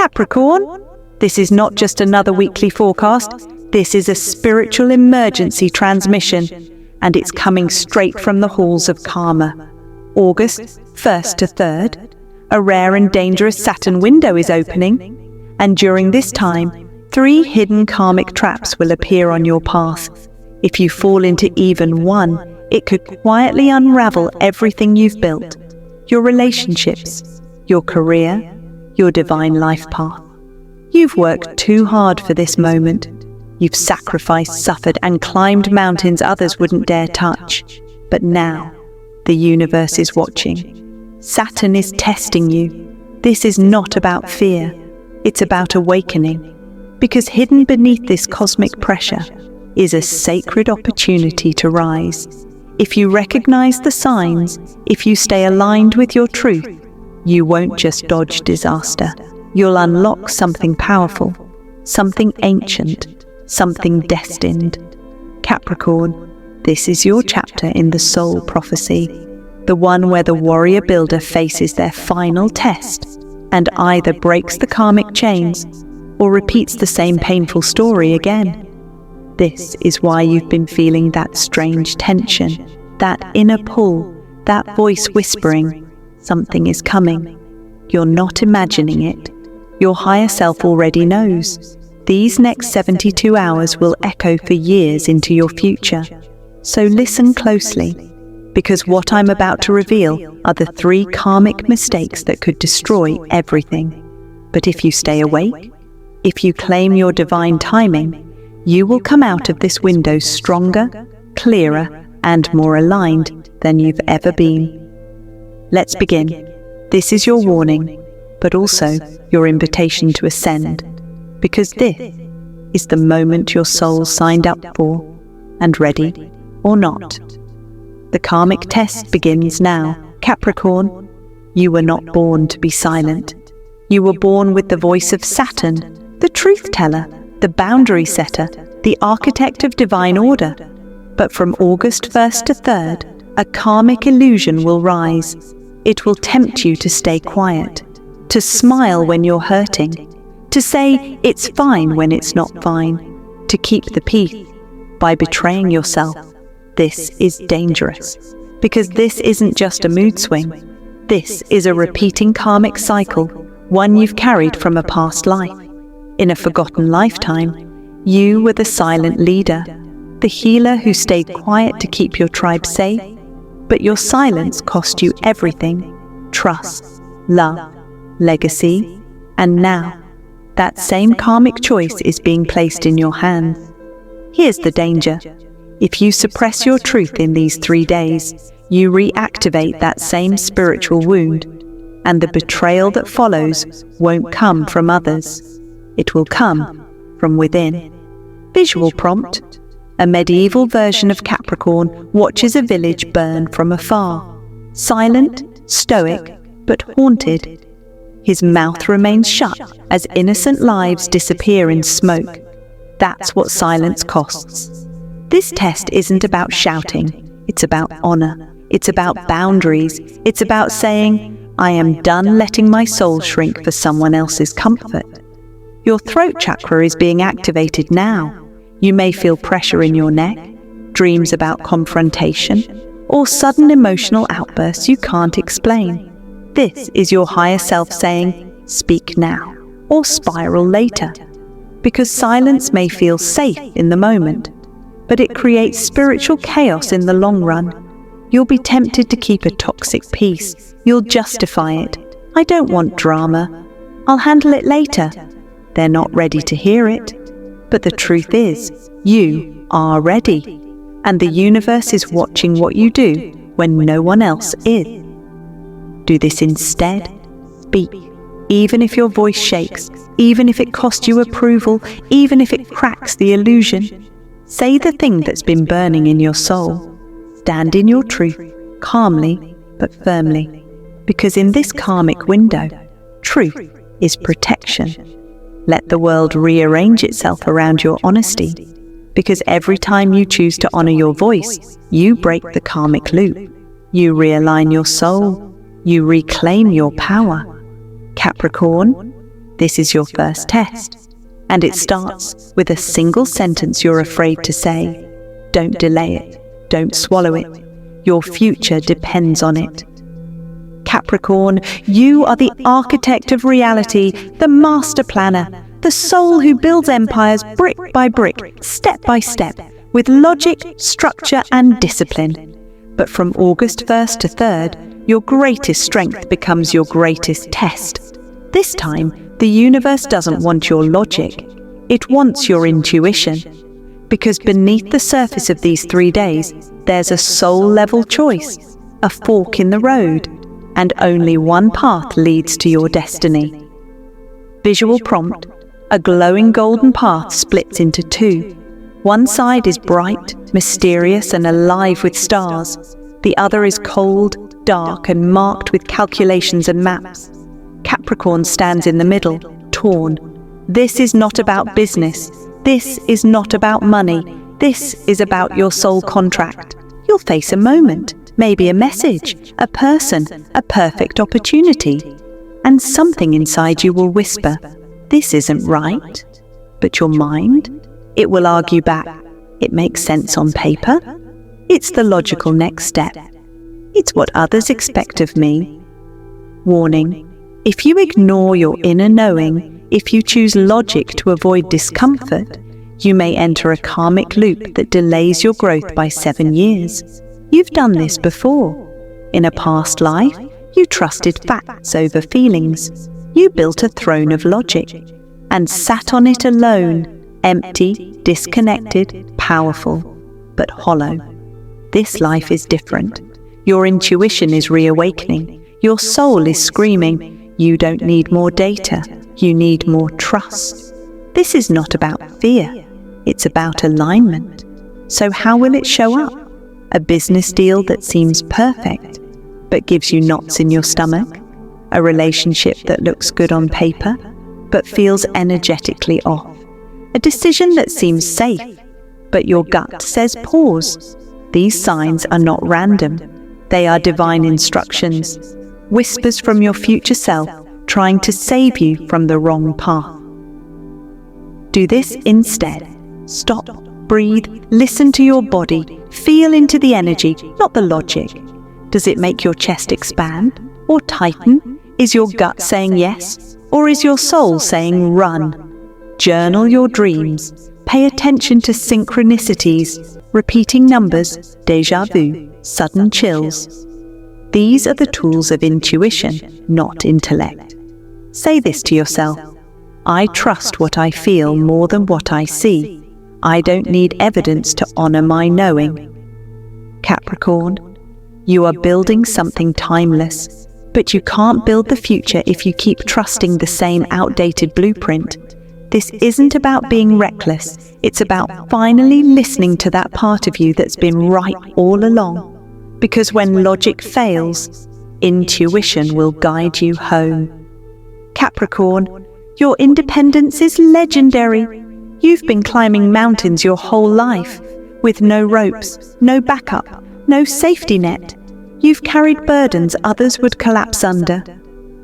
Capricorn, this is not just another weekly forecast. This is a spiritual emergency transmission, and it's coming straight from the halls of karma. August 1st to 3rd, a rare and dangerous Saturn window is opening, and during this time, 3 hidden karmic traps will appear on your path. If you fall into even one, it could quietly unravel everything you've built: your relationships, your career, your divine life path. You've worked too hard for this moment. You've sacrificed, suffered, and climbed mountains others wouldn't dare touch. But now, the universe is watching. Saturn is testing you. This is not about fear. It's about awakening. Because hidden beneath this cosmic pressure is a sacred opportunity to rise. If you recognize the signs, if you stay aligned with your truth, you won't just dodge disaster. You'll unlock something powerful, something ancient, something destined. Capricorn, this is your chapter in the soul prophecy, the one where the warrior builder faces their final test and either breaks the karmic chains or repeats the same painful story again. This is why you've been feeling that strange tension, that inner pull, that voice whispering, something is coming. You're not imagining it. Your higher self already knows. These next 72 hours will echo for years into your future. So listen closely, because what I'm about to reveal are the 3 karmic mistakes that could destroy everything. But if you stay awake, if you claim your divine timing, you will come out of this window stronger, clearer, and more aligned than you've ever been. Let's begin. This is your warning, but also your invitation to ascend, because this is the moment your soul signed up for, and ready or not. The karmic test begins now. Capricorn, you were not born to be silent. You were born with the voice of Saturn, the truth teller, the boundary setter, the architect of divine order. But from August 1st to 3rd, a karmic illusion will rise. It will tempt you to stay quiet, to smile when you're hurting, to say it's fine when it's not fine, to keep the peace by betraying yourself. This is dangerous, because this isn't just a mood swing. This is a repeating karmic cycle, one you've carried from a past life. In a forgotten lifetime, you were the silent leader, the healer who stayed quiet to keep your tribe safe, but your silence cost you everything: trust, love, legacy, and now, that same karmic choice is being placed in your hands. Here's the danger. If you suppress your truth in these 3 days, you reactivate that same spiritual wound, and the betrayal that follows won't come from others. It will come from within. Visual prompt. A medieval version of Capricorn watches a village burn from afar. Silent, stoic, but haunted. His mouth remains shut as innocent lives disappear in smoke. That's what silence costs. This test isn't about shouting. It's about honor. It's about boundaries. It's about saying, I am done letting my soul shrink for someone else's comfort. Your throat chakra is being activated now. You may feel pressure in your neck, dreams about confrontation, or sudden emotional outbursts you can't explain. This is your higher self saying, speak now, or spiral later. Because silence may feel safe in the moment, but it creates spiritual chaos in the long run. You'll be tempted to keep a toxic peace. You'll justify it. I don't want drama. I'll handle it later. They're not ready to hear it. But the truth is, you are ready. And the universe is watching what you do when no one else is. Do this instead. Speak. Even if your voice shakes, even if it costs you approval, even if it cracks the illusion. Say the thing that's been burning in your soul. Stand in your truth, calmly but firmly. Because in this karmic window, truth is protection. Let the world rearrange itself around your honesty. Because every time you choose to honor your voice, you break the karmic loop. You realign your soul. You reclaim your power. Capricorn, This is your first test, and it starts with a single sentence you're afraid to say. Don't delay it. Don't swallow it. Your future depends on it. Capricorn, you are the architect of reality, the master planner, the soul who builds empires brick by brick, step by step, with logic, structure and discipline. But from August 1st to 3rd, your greatest strength becomes your greatest test. This time, the universe doesn't want your logic. It wants your intuition. Because beneath the surface of these 3 days, there's a soul-level choice, a fork in the road, and only one path leads to your destiny. Visual prompt: a glowing golden path splits into 2. One side is bright, mysterious, and alive with stars. The other is cold, dark, and marked with calculations and maps. Capricorn stands in the middle, torn. This is not about business. This is not about money. This is about your soul contract. You'll face a moment, maybe a message, a person, a perfect opportunity. And something inside you will whisper, "This isn't right." But your mind? It will argue back. It makes sense on paper. It's the logical next step. It's what others expect of me. Warning: if you ignore your inner knowing, if you choose logic to avoid discomfort, you may enter a karmic loop that delays your growth by 7 years. You've done this before. In a past life, you trusted facts over feelings. You built a throne of logic and sat on it alone, empty, disconnected, powerful, but hollow. This life is different. Your intuition is reawakening. Your soul is screaming, you don't need more data, you need more trust. This is not about fear, it's about alignment. So how will it show up? A business deal that seems perfect, but gives you knots in your stomach? A relationship that looks good on paper, but feels energetically off? A decision that seems safe, but your gut says pause? These signs are not random. They are divine instructions, whispers from your future self trying to save you from the wrong path. Do this instead. Stop, breathe, listen to your body, feel into the energy, not the logic. Does it make your chest expand or tighten? Is your gut saying yes, or is your soul saying run? Journal your dreams. Pay attention to synchronicities, repeating numbers, déjà vu, sudden chills. These are the tools of intuition, not intellect. Say this to yourself: I trust what I feel more than what I see. I don't need evidence to honor my knowing. Capricorn, you are building something timeless, but you can't build the future if you keep trusting the same outdated blueprint. This isn't about being reckless, it's about finally listening to that part of you that's been right all along. Because when logic fails, intuition will guide you home. Capricorn, your independence is legendary. You've been climbing mountains your whole life, with no ropes, no backup, no safety net. You've carried burdens others would collapse under.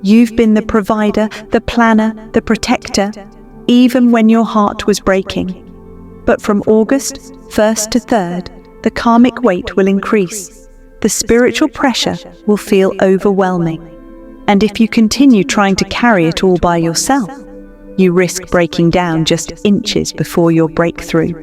You've been the provider, the planner, the protector, even when your heart was breaking. But from August 1st to 3rd, the karmic weight will increase. The spiritual pressure will feel overwhelming. And if you continue trying to carry it all by yourself, you risk breaking down just inches before your breakthrough.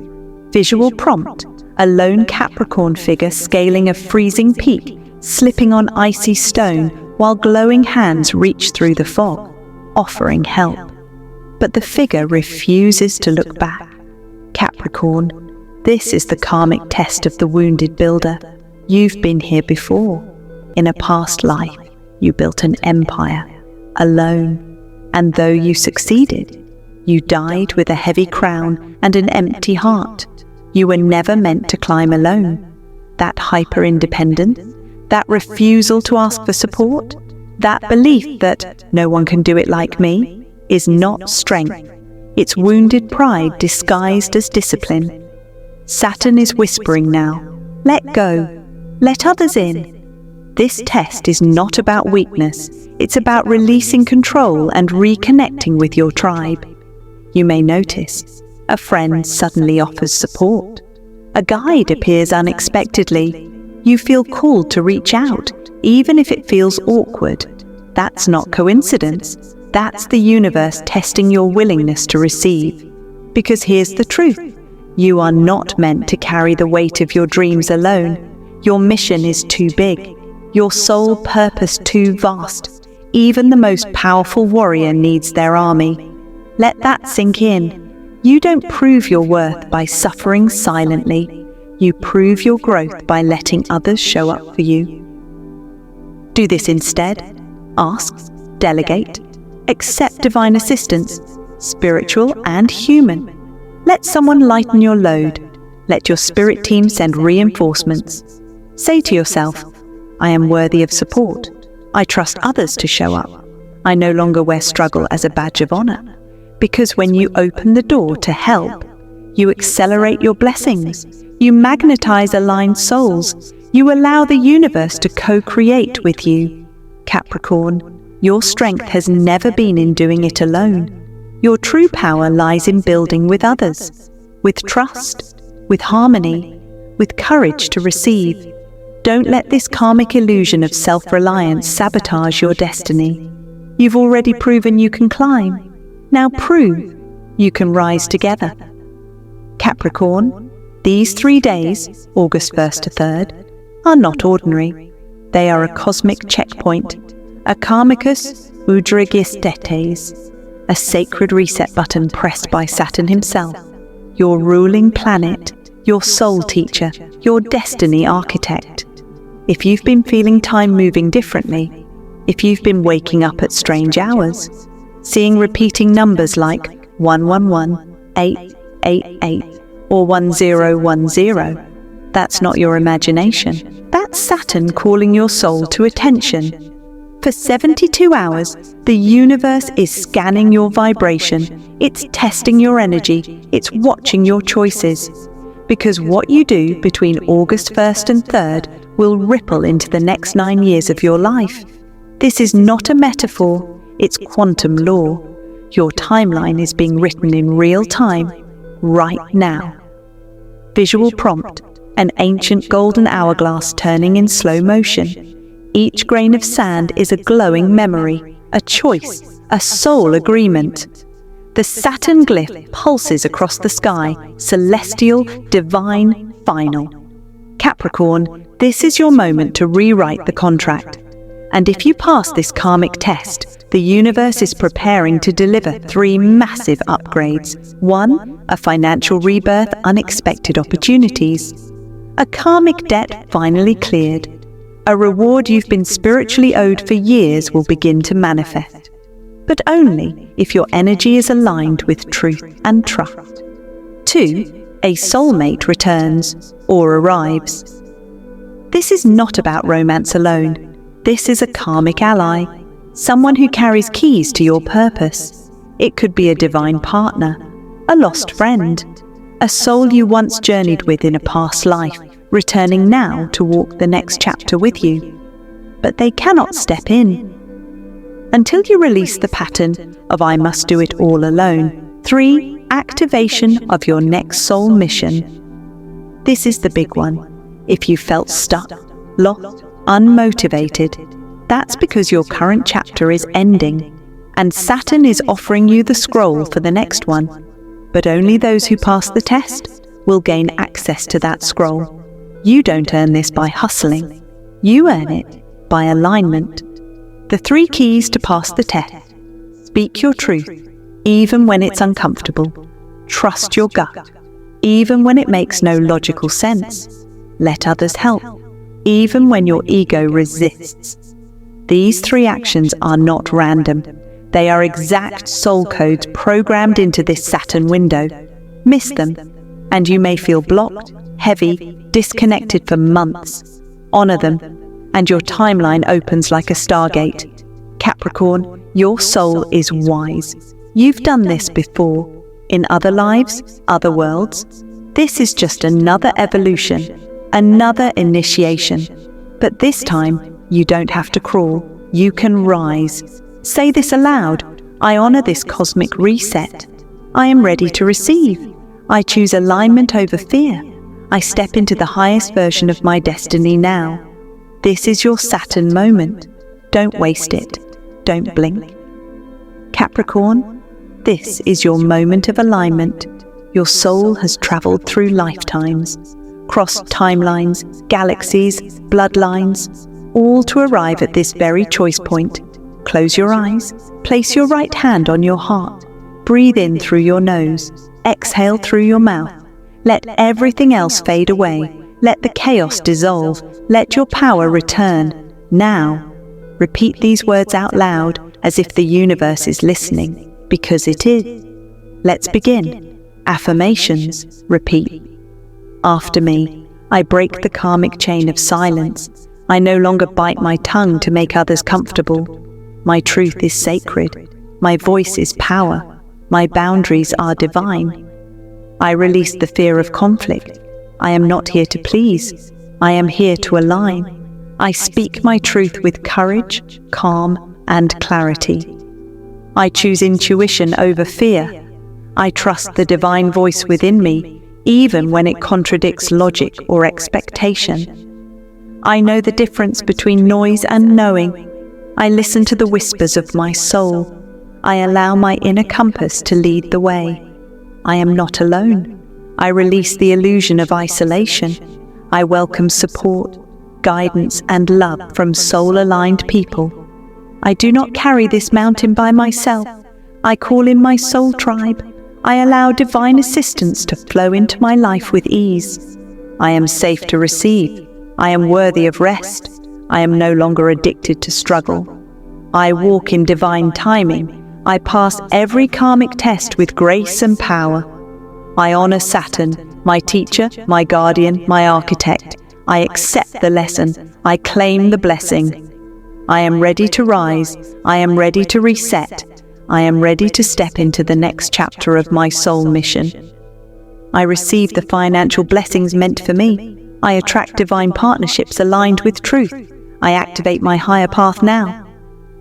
Visual prompt: a lone Capricorn figure scaling a freezing peak, slipping on icy stone while glowing hands reach through the fog, offering help. But the figure refuses to look back. Capricorn, this is the karmic test of the wounded builder. You've been here before. In a past life, you built an empire, alone. And though you succeeded, you died with a heavy crown and an empty heart. You were never meant to climb alone. That hyper-independence, that refusal to ask for support, that belief that no one can do it like me, is not strength. It's wounded pride disguised as discipline. Saturn is whispering now. Let go. Let others in. This test is not about weakness, it's about releasing control and reconnecting with your tribe. You may notice a friend suddenly offers support. A guide appears unexpectedly. You feel called to reach out, even if it feels awkward. That's not coincidence. That's the universe testing your willingness to receive. Because here's the truth. You are not meant to carry the weight of your dreams alone. Your mission is too big. Your soul purpose too vast. Even the most powerful warrior needs their army. Let that sink in. You don't prove your worth by suffering silently. You prove your growth by letting others show up for you. Do this instead. Ask, delegate, accept divine assistance, spiritual and human. Let someone lighten your load. Let your spirit team send reinforcements. Say to yourself, I am worthy of support. I trust others to show up. I no longer wear struggle as a badge of honor. Because when you open the door to help, you accelerate your blessings. You magnetize aligned souls. You allow the universe to co-create with you. Capricorn, your strength has never been in doing it alone. Your true power lies in building with others, with trust, with harmony, with courage to receive. Don't let this karmic illusion of self-reliance sabotage your destiny. You've already proven you can climb. Now prove you can rise together. Capricorn, these 3 days, August 1st to 3rd, are not ordinary. They are a cosmic checkpoint, a karmicus udrigistetes, a sacred reset button pressed by Saturn himself, your ruling planet, your soul teacher, your destiny architect. If you've been feeling time moving differently, if you've been waking up at strange hours, seeing repeating numbers like 111, 888, or 1010, that's not your imagination. That's Saturn calling your soul to attention. For 72 hours, the universe is scanning your vibration. It's testing your energy. It's watching your choices. Because what you do between August 1st and 3rd will ripple into the next 9 years of your life. This is not a metaphor, it's quantum law. Your timeline is being written in real time, right now. Visual prompt, an ancient golden hourglass turning in slow motion. Each grain of sand is a glowing memory, a choice, a soul agreement. The Saturn glyph pulses across the sky, celestial, divine, final. Capricorn, this is your moment to rewrite the contract. And if you pass this karmic test, the universe is preparing to deliver 3 massive upgrades. 1, a financial rebirth, unexpected opportunities. A karmic debt finally cleared. A reward you've been spiritually owed for years will begin to manifest. But only if your energy is aligned with truth and trust. 2, a soulmate returns or arrives. This is not about romance alone. This is a karmic ally, someone who carries keys to your purpose. It could be a divine partner, a lost friend, a soul you once journeyed with in a past life, returning now to walk the next chapter with you. But they cannot step in until you release the pattern of I must do it all alone. 3, activation of your next soul mission. This is the big one. If you felt stuck, lost, unmotivated, that's because your current chapter is ending, and Saturn is offering you the scroll for the next one. But only those who pass the test will gain access to that scroll. You don't earn this by hustling. You earn it by alignment. The 3 keys to pass the test. Speak your truth, even when it's uncomfortable. Trust your gut, even when it makes no logical sense. Let others help, even when your ego resists. These 3 actions are not random. They are exact soul codes programmed into this Saturn window. Miss them, and you may feel blocked, heavy, disconnected for months. Honor them, and your timeline opens like a stargate. Capricorn, your soul is wise. You've done this before, in other lives, other worlds. This is just another evolution, another initiation. But this time, You don't have to crawl. You can rise. Say this aloud. I honor this cosmic reset. I am ready to receive. I choose alignment over fear. I step into the highest version of my destiny now. This is your Saturn moment. Don't waste it. Don't blink. Capricorn, this is your moment of alignment. Your soul has traveled through lifetimes, crossed timelines, galaxies, bloodlines, all to arrive at this very choice point. Close your eyes, place your right hand on your heart, breathe in through your nose, exhale through your mouth. Let everything else fade away. Let the chaos dissolve. Let your power return. Now, repeat these words out loud as if the universe is listening, because it is. Let's begin. Affirmations. Repeat. After me. I break the karmic chain of silence. I no longer bite my tongue to make others comfortable. My truth is sacred. My voice is power. My boundaries are divine. I release the fear of conflict. I am not here to please. I am here to align. I speak my truth with courage, calm, and clarity. I choose intuition over fear. I trust the divine voice within me, even when it contradicts logic or expectation. I know the difference between noise and knowing. I listen to the whispers of my soul. I allow my inner compass to lead the way. I am not alone. I release the illusion of isolation. I welcome support, guidance, and love from soul-aligned people. I do not carry this mountain by myself. I call in my soul tribe. I allow divine assistance to flow into my life with ease. I am safe to receive. I am worthy of rest. I am no longer addicted to struggle. I walk in divine timing. I pass every karmic test with grace and power. I honor Saturn, my teacher, my guardian, my architect. I accept the lesson. I claim the blessing. I am ready to rise. I am ready to reset. I am ready to step into the next chapter of my soul mission. I receive the financial blessings meant for me. I attract divine partnerships aligned with truth. I activate my higher path now.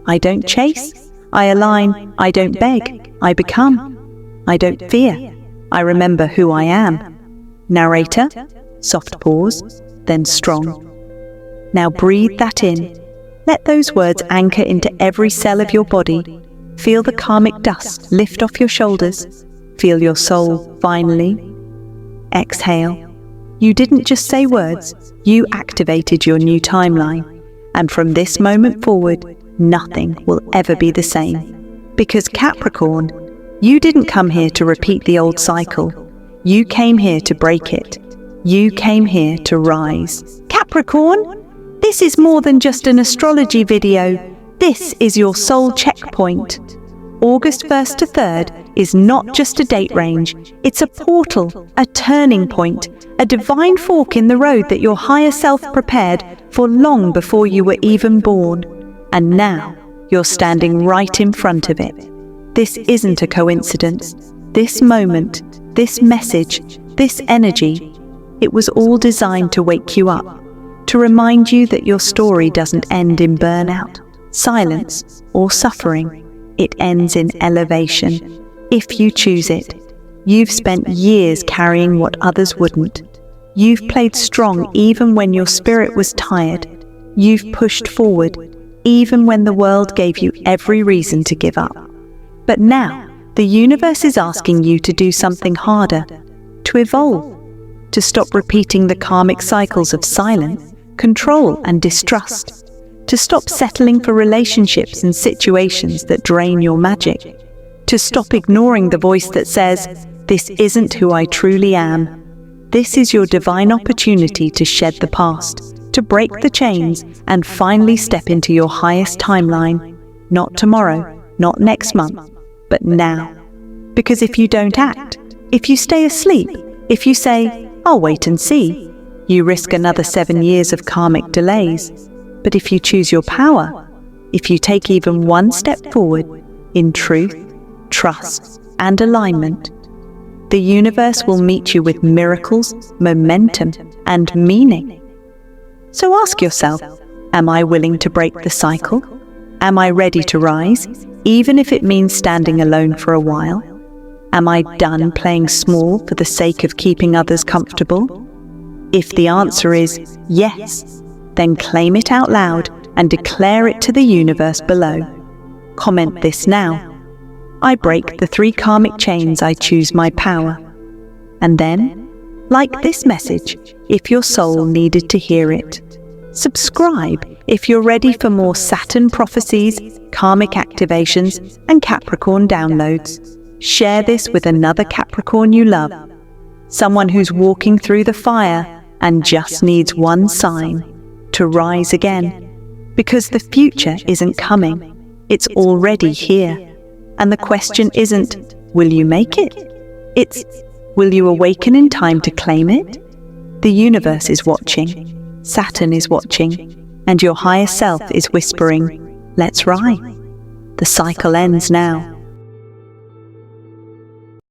I don't chase. I align. I don't beg. I become. I don't fear. I remember who I am. Narrator, soft pause, then strong. Now breathe that in. Let those words anchor into every cell of your body. Feel the karmic dust lift off your shoulders. Feel your soul finally. Exhale. You didn't just say words, you activated your new timeline. And from this moment forward, nothing will ever be the same. Because Capricorn, you didn't come here to repeat the old cycle. You came here to break it. You came here to rise. Capricorn, this is more than just an astrology video. This is your soul checkpoint. August 1st to 3rd is not just a date range. It's a portal, a turning point, a divine fork in the road that your higher self prepared for long before you were even born. And now, you're standing right in front of it. This isn't a coincidence. This moment, this message, this energy, it was all designed to wake you up, to remind you that your story doesn't end in burnout, silence, or suffering. It ends in elevation, if you choose it. You've spent years carrying what others wouldn't. You've played strong even when your spirit was tired. You've pushed forward, even when the world gave you every reason to give up. But now, the universe is asking you to do something harder, to evolve, to stop repeating the karmic cycles of silence, control, and distrust, to stop settling for relationships and situations that drain your magic, to stop ignoring the voice that says, "This isn't who I truly am." This is your divine opportunity to shed the past, to break the chains, and finally step into your highest timeline. Not tomorrow, not next month, but now. Because if you don't act, if you stay asleep, if you say, "I'll wait and see," you risk another 7 years of karmic delays. But if you choose your power, if you take even one step forward in truth, trust, and alignment, the universe will meet you with miracles, momentum, and meaning. So ask yourself, Am I willing to break the cycle? Am I ready to rise, even if it means standing alone for a while? Am I done playing small for the sake of keeping others comfortable? If the answer is yes, then claim it out loud and declare it to the universe below. Comment this now. I break the 3 karmic chains, I choose my power. And then, like this message if your soul needed to hear it. Subscribe if you're ready for more Saturn prophecies, karmic activations, and Capricorn downloads. Share this with another Capricorn you love, someone who's walking through the fire and just needs one sign to rise again. Because the future isn't coming, it's already here. And the question isn't, will you make it? It's, will you awaken in time to claim it? The universe is watching, Saturn is watching, and your higher self is whispering, let's ride. The cycle ends now.